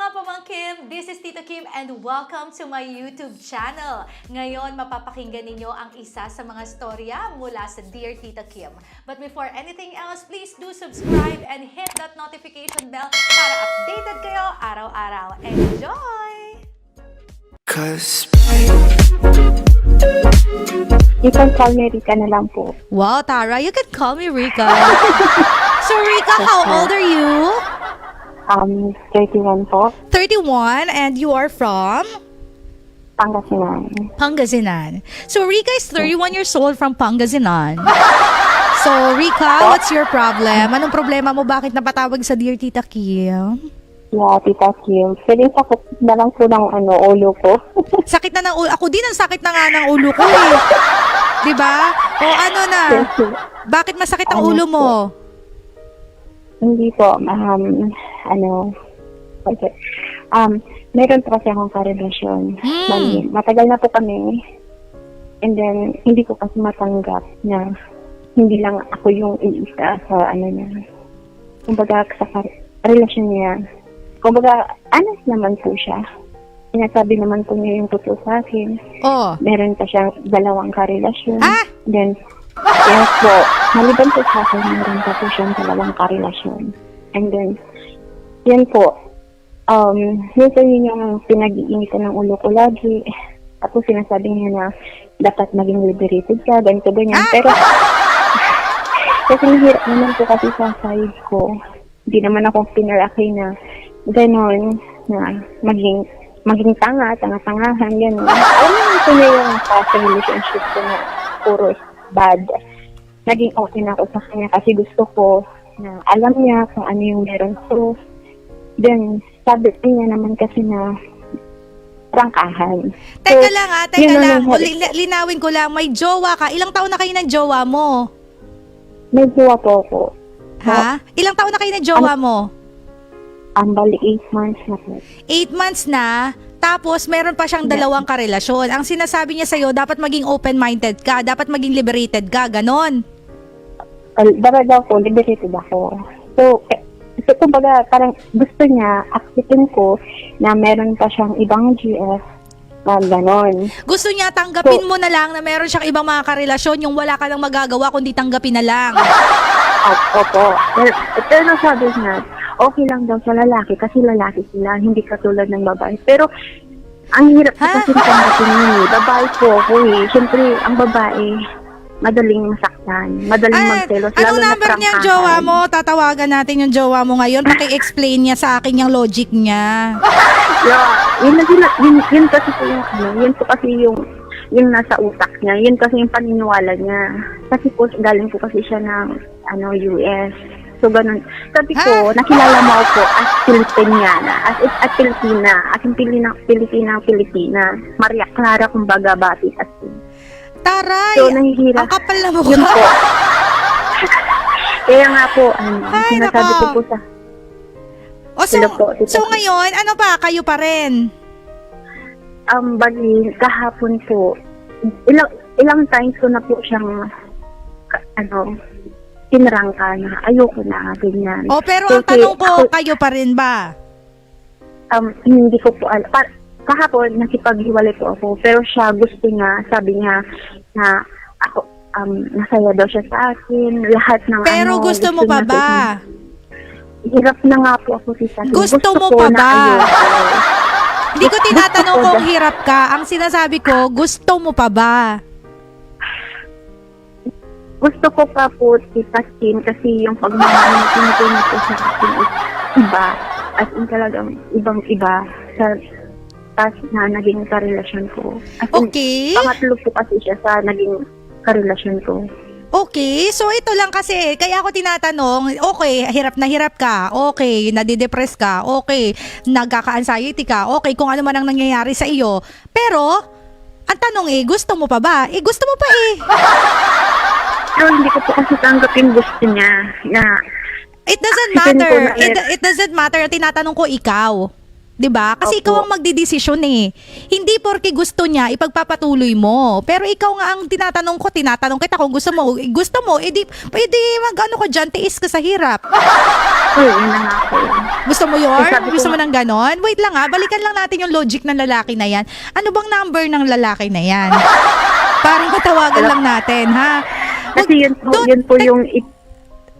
mga pamangkin! This is Tita Kim and welcome to my YouTube channel. Ngayon, mapapakinggan ninyo ang isa sa mga storya mula sa Dear Tita Kim. But before anything else, please do subscribe and hit that notification bell para updated kayo araw-araw. Enjoy! You can call me Rika na lang po. Wow, Tara, you can call me Rika. So Rika, how old are you? 31 po. 31 and you are from? Pangasinan. Pangasinan. So Rika is 31 years old from Pangasinan. So Rika, what's your problem? Anong problema mo? Bakit napatawag sa Dear Tita Kim? Yeah, Tita Kim. Pwede sakit na lang po ng ulo ko. Sakit na ng ulo. Ako din ang sakit na nga ng ulo ko eh. Diba? O ano na? Bakit masakit ang ulo mo? Hindi po, okay. Meron po kasi akong karelasyon. Matagal na po kami. And then, hindi ko kasi matanggap na hindi lang ako yung iisa sa niya. Kumbaga, sa relasyon niya. Kumbaga, honest naman po siya. Sinasabi naman po niya yung totoo sa akin. Oh. Meron pa siyang dalawang karelasyon. Ah! Then, yes po, maliban po sa akin, meron pa po siyang dalawang karelasyon. And then, yan po, minsan yun yung pinag-iinitan ng ulo ko lagi. Tapos sinasabi niya na dapat maging liberated ka, ganito, ganyan. Ah! Pero, kasi mahirap naman po kasi sa side ko. Hindi naman ako pinalaki na gano'n, na maging tanga-tangahan, gano'n. Alam naman ko na yung past relationship ko na puro bad. Naging okay na ako sa kanya kasi gusto ko na alam niya kung ano yung meron ko. Then, sabi niya naman kasi na prangkahan. Teka lang ha, teka yun lang. ang- Linawin ko lang, may jowa ka. Ilang taon na kayo ng jowa mo? May jowa po ako. Ha? Ilang taon na kayo ng jowa mo? Bali 8 months na po. 8 months na, tapos meron pa siyang dalawang karelasyon. Ang sinasabi niya sa'yo, dapat maging open-minded ka, dapat maging liberated ka, ganon. Dapat daw po, liberated ako. So, kumbaga, parang gusto niya, acceptin ko na meron pa siyang ibang GF na gano'n. Gusto niya tanggapin mo na lang na meron siyang ibang mga karelasyon, yung wala ka lang magagawa kundi tanggapin na lang. Opo. Pero nasabi niya, okay lang daw sa lalaki kasi lalaki sila, hindi katulad ng babae. Pero, ang hirap ko kasi tanggapin yun eh. Babae po ako eh. Siyempre, ang babae, madaling masaktan, madaling magselos. Anong number niya yung jowa mo? Tatawagan natin yung jowa mo ngayon. Paki-explain niya sa akin yung logic niya. Yeah, yun kasi po yung yun po kasi yung nasa utak niya. Yun kasi yung paniniwala niya. Kasi po, galing po kasi siya ng US. So, ganun. Sabi ko, nakilala mo ako as Filipiniana, as Pilipina, as Pilipina. Maria Clara, kumbaga, batik as Taray! So, nahihirap. Ang kapal na Yun mukha. po. Kaya nga po, Ay, sinasabi nako. ko po sa... O, Hello po, Tita so Kim. ngayon, ano pa? Kayo pa rin? Bali, kahapon po, ilang times ko na po siyang, tinrangka na, ayoko na, ganyan. O, pero ang Kasi tanong ko, kayo pa rin ba? Hindi ko po alam. Kahapon, nakipaghiwalay po ako, pero siya gusto niya, sabi niya, na ako, nasaya daw siya sa akin, lahat ng Pero gusto mo pa niya ba? Hirap na nga po ako, Tita Kim. Gusto mo ko pa na ba? ayoko. Hindi ko tinatanong Gusto ko kung hirap ka. Ang sinasabi ko, gusto mo pa ba? Gusto ko pa po, Tita Kim, kasi yung pagmamahal na tinutulong ko sa akin is iba. As in talagang ibang-iba sa na naging karelasyon ko. As in, Okay. pangatlo po kasi siya sa naging karelasyon ko. Okay, so ito lang kasi, kaya ako tinatanong, okay, hirap ka, okay, nadidepress ka, okay, nagkaka-anxiety ka, okay, kung ano man ang nangyayari sa iyo. Pero, ang tanong gusto mo pa ba? Gusto mo pa Pero hindi ko po kasi tanggapin gusto niya na It doesn't Isipin matter. ko na It doesn't matter. Tinatanong ko ikaw. 'Di ba? Kasi Opo. ikaw ang magdedesisyon eh. Hindi porke gusto niya ipagpapatuloy mo. Pero ikaw nga ang tinatanong kita kung gusto mo, edi pwede mag-ano ko diyan, tiis ka sa hirap. Uy, yun na nga po. Gusto mo 'yon? Eh, sabi ko Gusto mo nga- ng ganon? Wait lang balikan lang natin yung logic ng lalaki na 'yan. Ano bang number ng lalaki na 'yan? Parang katawagan lang natin, ha? Kasi yun po yung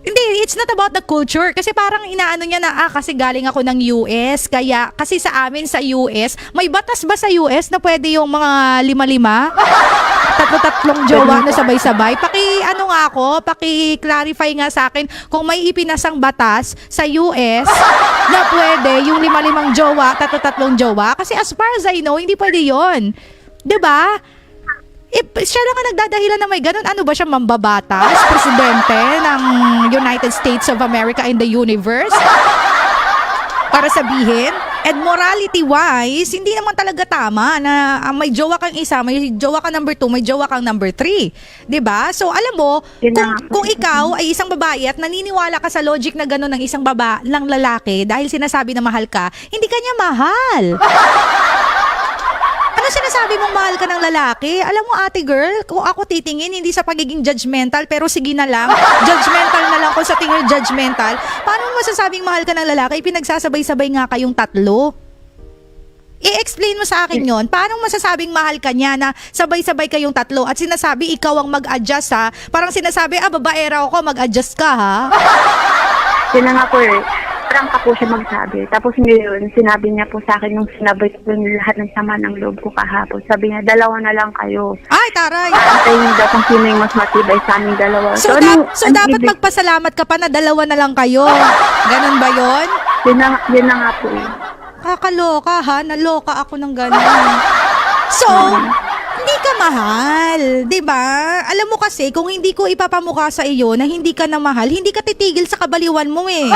Hindi, it's not about the culture. Kasi parang inaano niya na, kasi galing ako ng US. Kaya, kasi sa amin sa US, may batas ba sa US na pwede yung mga lima-lima? Tatlo-tatlong jowa na sabay-sabay. Paki-clarify nga sa akin kung may ipinasang batas sa US na pwede yung lima-limang jowa, tatlo-tatlong jowa. Kasi as far as I know, hindi pwede yon. 'Di ba? Siya lang ang nagdadahilan na may ganun. Ano ba siya, mambabatas? Presidente ng United States of America in the universe? Para sabihin? And morality-wise, hindi naman talaga tama na may jowa kang isa, may jowa ka number 2, may jowa kang number 3. 'Di ba? So, alam mo, Yun na nga po. kung ikaw ay isang babae at naniniwala ka sa logic na gano'n ng isang ng lalaki dahil sinasabi na mahal ka, hindi ka niya mahal. Ano sinasabi mong mahal ka ng lalaki? Alam mo, ate girl, kung ako titingin, hindi sa pagiging judgmental, pero sige na lang, judgmental na lang kung sa tingin judgmental, paano mo masasabing mahal ka ng lalaki? Pinagsasabay-sabay nga kayong tatlo. I-explain mo sa akin yon. Paano mo masasabing mahal ka niya na sabay-sabay kayong tatlo at sinasabi ikaw ang mag-adjust ha? Parang sinasabi, babaera ako, mag-adjust ka ha? Yun na nga po eh. Prangka po siya magsabi. Tapos ngayon, sinabi niya po sa akin nung sinabay ko yung lahat ng sama ng loob ko kahapon. Sabi niya, 2 na lang kayo. Ay, taray! Aantayin daw kung sino yung mas matibay sa aming dalawa. So, ano dapat magpasalamat ka pa na 2 na lang kayo. Ganon ba yon? Yun na nga po eh. Kakaloka ha, naloka ako ng gano'n. So, hindi ka mahal, 'di ba? Alam mo kasi kung hindi ko ipapamukha sa iyo na hindi ka na mahal, hindi ka titigil sa kabaliwan mo eh.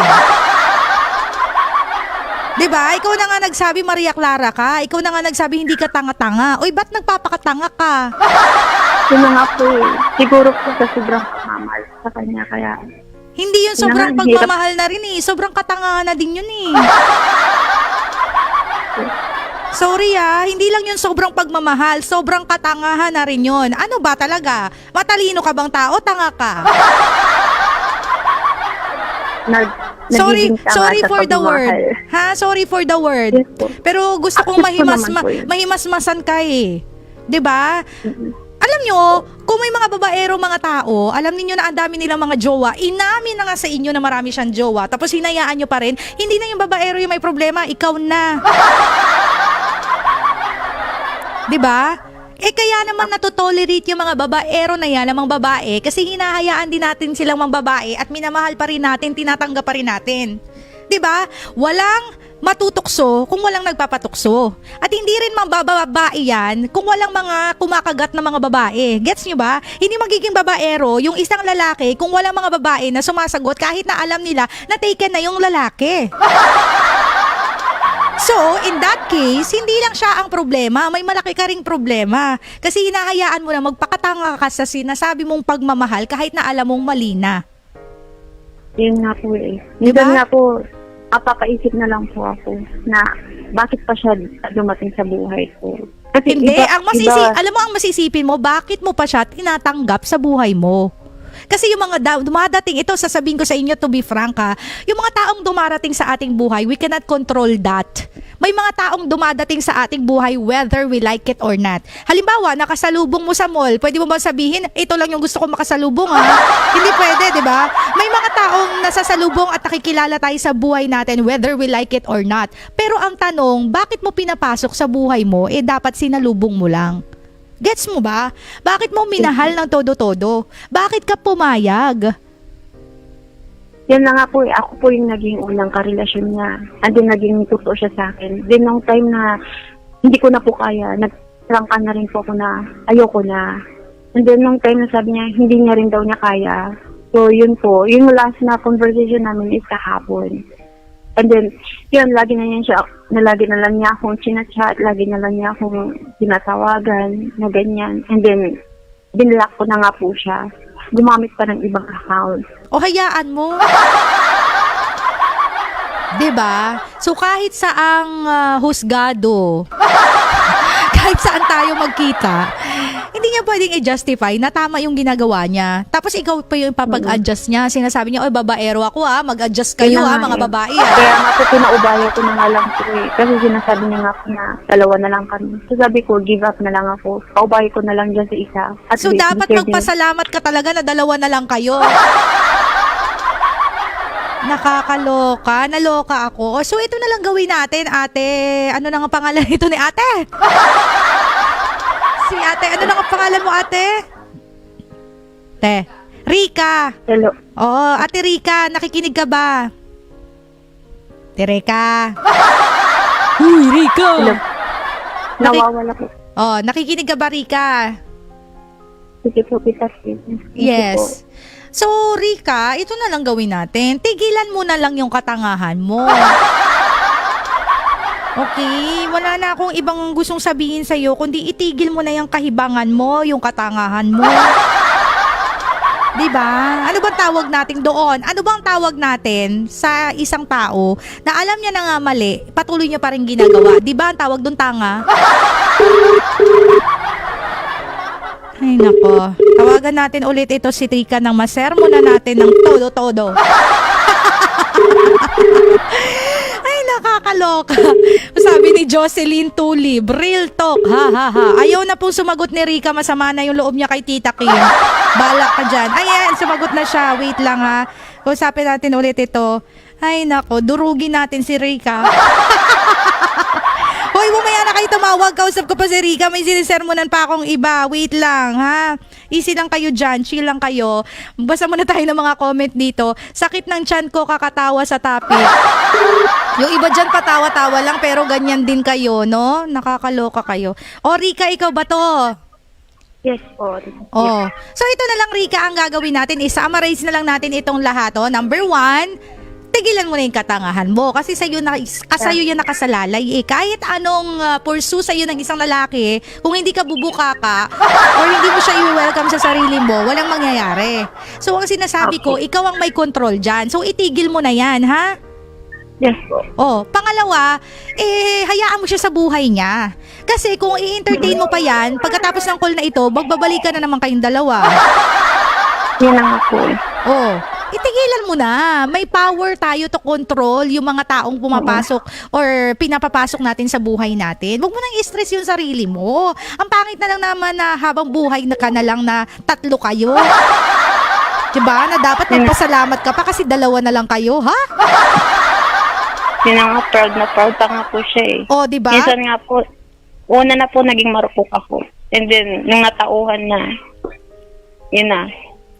'Di ba? Ikaw na nga nagsabi Maria Clara ka. Ikaw na nga nagsabi hindi ka tanga-tanga. Oy, ba't nagpapakatanga ka? Yun na nga po eh. Siguro po sa sobrang pagmamahal sa kanya. Kaya, Hindi yun sobrang Yun na nga, hirap. pagmamahal na rin eh. Sobrang katangahan na din yun eh. Sorry hindi lang yun sobrang pagmamahal, sobrang katangahan na rin yun. Ano ba talaga? Matalino ka bang tao? Tanga ka? Sorry nagiging tanga sa for the word. pagmamahal. Ha? Sorry for the word. Yes po. Pero gusto kong Accept ko naman po yun. mahimasmasan ka eh. 'Di ba? Alam nyo, kung may mga babaero, mga tao, alam niyo na ang dami nilang mga jowa, inamin na nga sa inyo na marami siyang jowa, tapos hinayaan nyo pa rin, hindi na yung babaero yung may problema, ikaw na. 'Di ba? Kaya naman natotolerate yung mga babaero na yan, namang babae, kasi hinahayaan din natin silang mga babae at minamahal pa rin natin, tinatanggap pa rin natin. 'Di ba? Walang matutukso kung walang nagpapatukso. At hindi rin mabababae yan kung walang mga kumakagat na mga babae. Gets nyo ba? Hindi magiging babaero yung isang lalaki kung walang mga babae na sumasagot kahit na alam nila na taken na yung lalaki. So, in that case, hindi lang siya ang problema, may malaki ka ring problema. Kasi hinahayaan mo na magpakatanga ka sa sinasabi mong pagmamahal kahit na alam mong mali na. Yun nga po eh. Diba? Minsan nga po, papaisip na lang po ako na bakit pa siya dumating sa buhay ko. Kasi Hindi, alam mo ang masisipin mo, bakit mo pa siya tinatanggap sa buhay mo? Kasi yung mga dumadating, ito sasabihin ko sa inyo to be frank yung mga taong dumarating sa ating buhay, we cannot control that. May mga taong dumadating sa ating buhay whether we like it or not. Halimbawa, nakasalubong mo sa mall, pwede mo ba sabihin, ito lang yung gusto ko makasalubong Hindi pwede, di ba? May mga taong nasasalubong at nakikilala tayo sa buhay natin whether we like it or not. Pero ang tanong, bakit mo pinapasok sa buhay mo, dapat sinalubong mo lang. Gets mo ba? Bakit mo minahal ng todo-todo? Bakit ka pumayag? Yan na nga po eh. Ako po yung naging unang karelasyon niya. And then naging totoo siya sa akin. Then nung time na hindi ko na po kaya, nagtrangka na rin po ako na ayoko na. And then nung time na sabi niya, hindi niya rin daw niya kaya. So yun po, yung last na conversation namin is kahapon. And then, yun, lagi na lang niya akong chinachat, lagi na lang niya akong tinatawagan, na ganyan. And then, binlock ko na nga po siya. Gumamit pa ng ibang account. O hayaan mo. 'Diba? So kahit saang husgado, kahit saan tayo magkita, hindi niya pwedeng i-justify na tama yung ginagawa niya. Tapos ikaw pa yung papag-adjust niya. Sinasabi niya, oy, babaero ako mag-adjust kayo mga babae Kaya nga po pinaubaya ko na nga lang po eh. Kasi sinasabi niya nga po na dalawa na lang kami. So sabi ko, give up na lang ako. Paubaya ko na lang dyan sa isa. At So least, dapat deserve niya. magpasalamat ka talaga na dalawa na lang kayo. Nakakaloka. Naloka ako. So ito na lang gawin natin, ate. Ano na nga pangalan ito ni ate? Si ate. Ano na nga pangalan mo, ate? Te. Rika. Hello. Oh, ate Rika. Nakikinig ka ba? Ate Rika. Uy, Rika. Hello. Nawawala po. Oh, nakikinig ka ba, Rika? Sige po, Tita Kim. Sige po. Yes. So, Rika, ito na lang gawin natin. Tigilan mo na lang yung katangahan mo. Okay? Wala na akong ibang gustong sabihin sa'yo, kundi itigil mo na yung kahibangan mo, yung katangahan mo. Diba? Ano bang tawag natin doon? Ano bang tawag natin sa isang tao na alam niya na nga mali, patuloy niya pa rin ginagawa? Diba ang tawag doon tanga? Ay nako, tawagan natin ulit ito si Rika ng masermo na natin ng todo-todo. Ay nakakaloka. Sabi ni Jocelyn Tulib, real talk, ha ha ha. Ayaw na pong sumagot ni Rika, masama na yung loob niya kay Tita Kim. Bala ka dyan. Ayan, sumagot na siya. Wait lang ha. Usapin natin ulit ito. Ay nako, durugin natin si Rika. Hoy, mamaya na kayo tumawag. Kausap ko pa si Rika. May sinisermonan pa akong iba. Wait lang, ha? Easy lang kayo dyan. Chill lang kayo. Basa muna tayo ng mga comment dito. Sakit ng tiyan ko, kakatawa sa topic. Yung iba dyan patawa-tawa lang, pero ganyan din kayo, no? Nakakaloka kayo. O, Rika, ikaw ba to? Yes po. Oh. So, ito na lang, Rika, ang gagawin natin. I-summarize na lang natin itong lahat. Oh. Number 1, tigilan mo na yung katangahan mo kasi sa'yo yan nakasalalay eh. Kahit anong pursue sa'yo ng isang lalaki, kung hindi ka bubuka ka or hindi mo siya i-welcome sa sarili mo, walang mangyayari. So ang sinasabi ko, ikaw ang may control dyan. So itigil mo na yan, ha? Yes po. Oh, pangalawa, hayaan mo siya sa buhay niya. Kasi kung i-entertain mo pa yan, pagkatapos ng call na ito, magbabalikan na naman kayong dalawa. Yan ang ako eh. Oh, itigilan mo na. May power tayo to control yung mga taong pumapasok or pinapapasok natin sa buhay natin. Huwag mo nang i-stress yung sarili mo. Ang pangit na lang naman na habang buhay na ka na lang na tatlo kayo. Diba? Na dapat magpasalamat ka pa kasi dalawa na lang kayo, ha? Yun ang proud pa nga po siya eh. Oh, diba? Minsan nga po, una na po naging marupok ako. And then, nung natauhan na, yun na,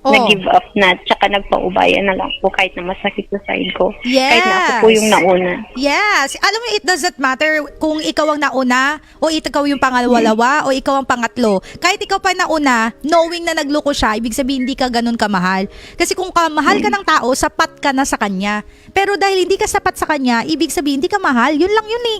nag-give up na, tsaka nagpaubaya na lang po kahit na masakit sa side ko. Yes. Kahit na ako po yung nauna. Yes. Alam mo, it doesn't matter kung ikaw ang nauna o ikaw yung pangalawa o ikaw ang pangatlo. Kahit ikaw pa nauna, knowing na nagloko siya, ibig sabihin hindi ka ganun kamahal. Kasi kung mahal ka ng tao, sapat ka na sa kanya. Pero dahil hindi ka sapat sa kanya, ibig sabihin hindi ka mahal. Yun lang yun eh.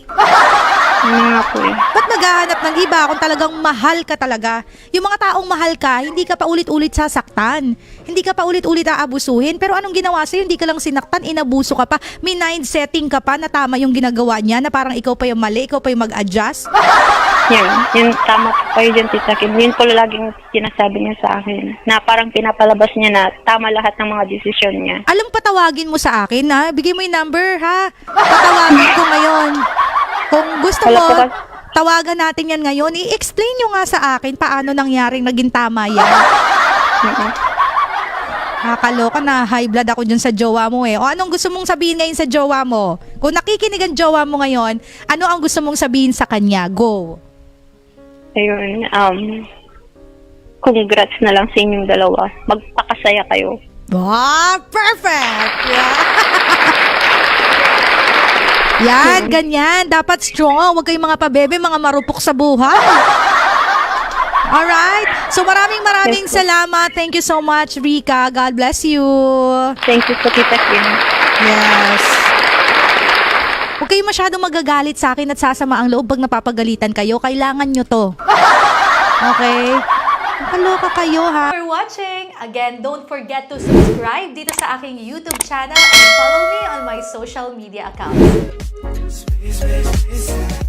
Ano nga po eh. Ba't naghahanap ng iba kung talagang mahal ka talaga? Yung mga taong mahal ka, hindi ka pa ulit-ulit sasaktan. Hindi ka pa ulit-ulit aabusuhin. Pero anong ginawa sa'yo? Hindi ka lang sinaktan, inabuso ka pa. May mind setting ka pa na tama yung ginagawa niya, na parang ikaw pa yung mali, ikaw pa yung mag-adjust. Yun, tama po kayo dyan, Tita Kim. Yun po laging sinasabi niya sa akin. Na parang pinapalabas niya na tama lahat ng mga desisyon niya. Alam, patawagin mo sa akin, ha? Bigay mo yung number, ha? Patawagin ko ngayon. Kung gusto mo, tawagan natin yan ngayon. I-explain nyo nga sa akin paano nangyaring naging tama yan. Nakakaloka na, high blood ako dyan sa jowa mo eh. O anong gusto mong sabihin ngayon sa jowa mo? Kung nakikinig ang jowa mo ngayon, ano ang gusto mong sabihin sa kanya? Go! Ayun, congrats na lang sa inyong dalawa. Magpakasaya kayo. Wow, perfect! Yeah. Yan, ganyan. Dapat strong. Huwag kayong mga pabebe, mga marupok sa buhay. Alright? So maraming salamat. Thank you so much, Rika. God bless you. Thank you po, Tita Kim. Yes. Huwag kayo masyadong magagalit sa akin at sasama ang loob pag napapagalitan kayo. Kailangan nyo to. Okay? Kaloka kayo ha. For watching. Again, don't forget to subscribe dito sa aking YouTube channel and follow me on my social media accounts. Space, space, space.